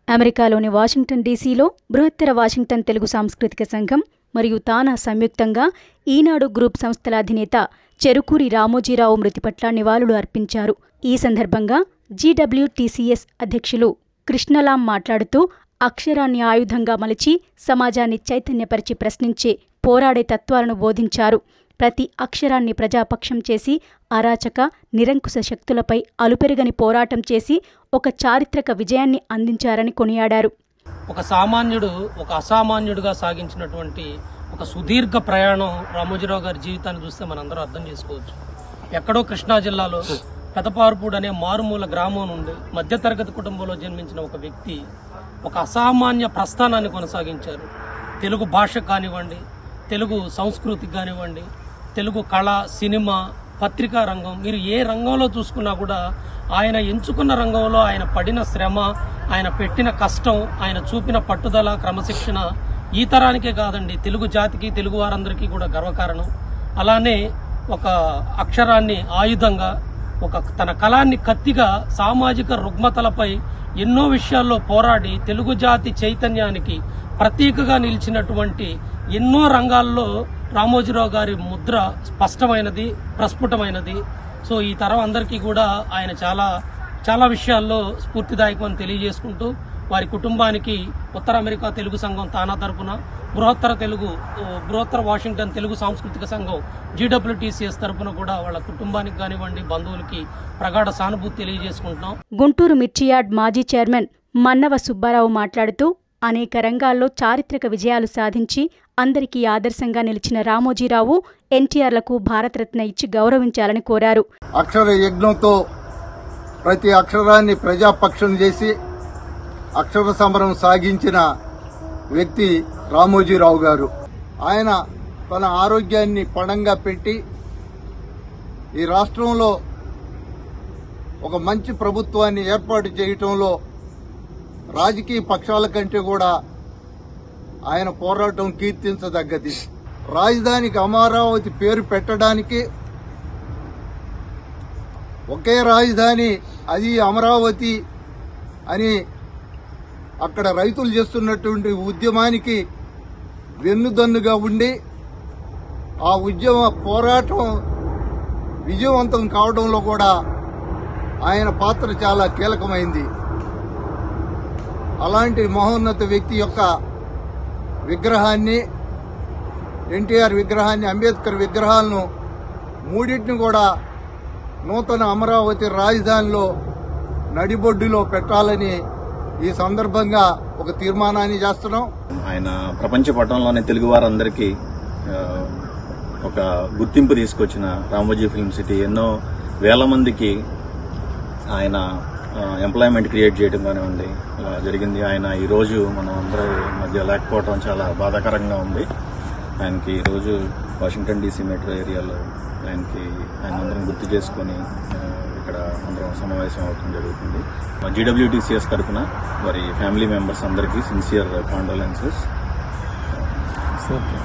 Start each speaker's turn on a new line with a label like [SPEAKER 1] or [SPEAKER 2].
[SPEAKER 1] అమెరికాలోని వాషింగ్టన్ డీసీలో బృహత్తర వాషింగ్టన్ తెలుగు సాంస్కృతిక సంఘం మరియు తానా సంయుక్తంగా ఈనాడు గ్రూప్ సంస్థల అధినేత చెరుకూరి రామోజీరావు మృతి పట్ల నివాళులు అర్పించారు. ఈ సందర్భంగా జీడబ్ల్యూటీసీఎస్ అధ్యక్షులు కృష్ణలాం మాట్లాడుతూ అక్షరాన్ని ఆయుధంగా మలిచి సమాజాన్ని చైతన్యపరిచి ప్రశ్నించే, పోరాడే తత్వాలను బోధించారు. ప్రతి అక్షరాన్ని ప్రజాపక్షం చేసి అరాచక, నిరంకుశ శక్తులపై అలుపెరుగని పోరాటం చేసి ఒక చారిత్రక విజయాన్ని అందించారని కొనియాడారు.
[SPEAKER 2] ఒక సామాన్యుడు ఒక అసామాన్యుడిగా సాగించినటువంటి ఒక సుదీర్ఘ ప్రయాణం రామోజీరావు గారి జీవితాన్ని చూస్తే మనందరూ అర్థం చేసుకోవచ్చు. ఎక్కడో కృష్ణా జిల్లాలో పెదపార్పూడ్ అనే మారుమూల గ్రామం నుండి మధ్యతరగతి కుటుంబంలో జన్మించిన ఒక వ్యక్తి ఒక అసామాన్య ప్రస్థానాన్ని కొనసాగించారు. తెలుగు భాష కానివ్వండి, తెలుగు సంస్కృతి కానివ్వండి, తెలుగు కళ, సినిమా, పత్రికా రంగం, మీరు ఏ రంగంలో చూసుకున్నా కూడా ఆయన ఎంచుకున్న రంగంలో ఆయన పడిన శ్రమ, ఆయన పెట్టిన కష్టం, ఆయన చూపిన పట్టుదల, క్రమశిక్షణ ఈ తరానికే కాదండి, తెలుగు జాతికి, తెలుగు వారందరికీ కూడా గర్వకారణం. అలానే ఒక అక్షరాన్ని ఆయుధంగా, ఒక తన కళాన్ని కత్తిగా సామాజిక రుగ్మతలపై ఎన్నో విషయాల్లో పోరాడి తెలుగు జాతి చైతన్యానికి ప్రతీకగా నిలిచినటువంటి ఎన్నో రంగాల్లో రామోజీరావు గారి ముద్ర స్పష్టమైనది, ప్రస్ఫుటమైనది. సో ఈ తరం అందరికీ కూడా ఆయన చాలా చాలా విషయాల్లో స్ఫూర్తిదాయకమని తెలియజేసుకుంటూ వారి కుటుంబానికి ఉత్తర అమెరికా తెలుగు సంఘం తానా తరపున, బృహత్తర వాషింగ్టన్ తెలుగు సాంస్కృతిక సంఘం జీడబ్ల్యూటీసీఎస్ తరపున కూడా వాళ్ళ కుటుంబానికి కానివ్వండి, బంధువులకి ప్రగాఢ సానుభూతి తెలియజేసుకుంటున్నాం.
[SPEAKER 1] గుంటూరు మిర్చియార్డ్ మాజీ చైర్మన్ మన్నవ సుబ్బారావు మాట్లాడుతూ అనేక రంగాల్లో చారిత్రక విజయాలు సాధించి అందరికీ ఆదర్శంగా నిలిచిన రామోజీరావు ఎన్టీఆర్లకు భారతరత్న ఇచ్చి గౌరవించాలని కోరారు.
[SPEAKER 3] అక్షర యజ్ఞంతో ప్రతి అక్షరాన్ని ప్రజాపక్షం చేసి అక్షర సమరం సాగించిన వ్యక్తి రామోజీరావు గారు. ఆయన తన ఆరోగ్యాన్ని పణంగా పెట్టి ఈ రాష్ట్రంలో ఒక మంచి ప్రభుత్వాన్ని ఏర్పాటు చేయటంలో రాజకీయ పక్షాల కంటే కూడా ఆయన పోరాటం కీర్తించదగ్గది. రాజధానికి అమరావతి పేరు పెట్టడానికి ఒకే రాజధాని, అది అమరావతి అని అక్కడ రైతులు చేస్తున్నటువంటి ఉద్యమానికి వెన్నుదన్నుగా ఉండి ఆ ఉద్యమ పోరాటం విజయవంతం కావడంలో కూడా ఆయన పాత్ర చాలా కీలకమైంది. అలాంటి మహోన్నత వ్యక్తి యొక్క విగ్రహాన్ని, ఎన్టీఆర్ విగ్రహాన్ని, అంబేద్కర్ విగ్రహాలను మూడింటిని కూడా నూతన అమరావతి రాజధానిలో నడిబొడ్డులో పెట్టాలని ఈ సందర్భంగా ఒక తీర్మానాన్ని చేస్తున్నాం.
[SPEAKER 4] ఆయన ప్రపంచ పటంలోనే తెలుగు వారందరికీ ఒక గుర్తింపు తీసుకొచ్చిన రామోజీ ఫిల్మ్ సిటీ ఎన్నో వేల మందికి ఆయన ఎంప్లాయ్మెంట్ క్రియేట్ చేయడం కానివ్వండి అలా జరిగింది. ఆయన ఈరోజు మనం అందరి మధ్య లేకపోవడం చాలా బాధాకరంగా ఉంది. ఆయనకి ఈరోజు వాషింగ్టన్ డీసీ మెట్రో ఏరియాలో ఆయన అందరం గుర్తు చేసుకుని ఇక్కడ అందరం సమావేశం అవడం జరుగుతుంది. జీడబ్ల్యూటీసీఎస్ తరఫున వారి ఫ్యామిలీ మెంబర్స్ అందరికీ సిన్సియర్ కాండోలెన్సెస్.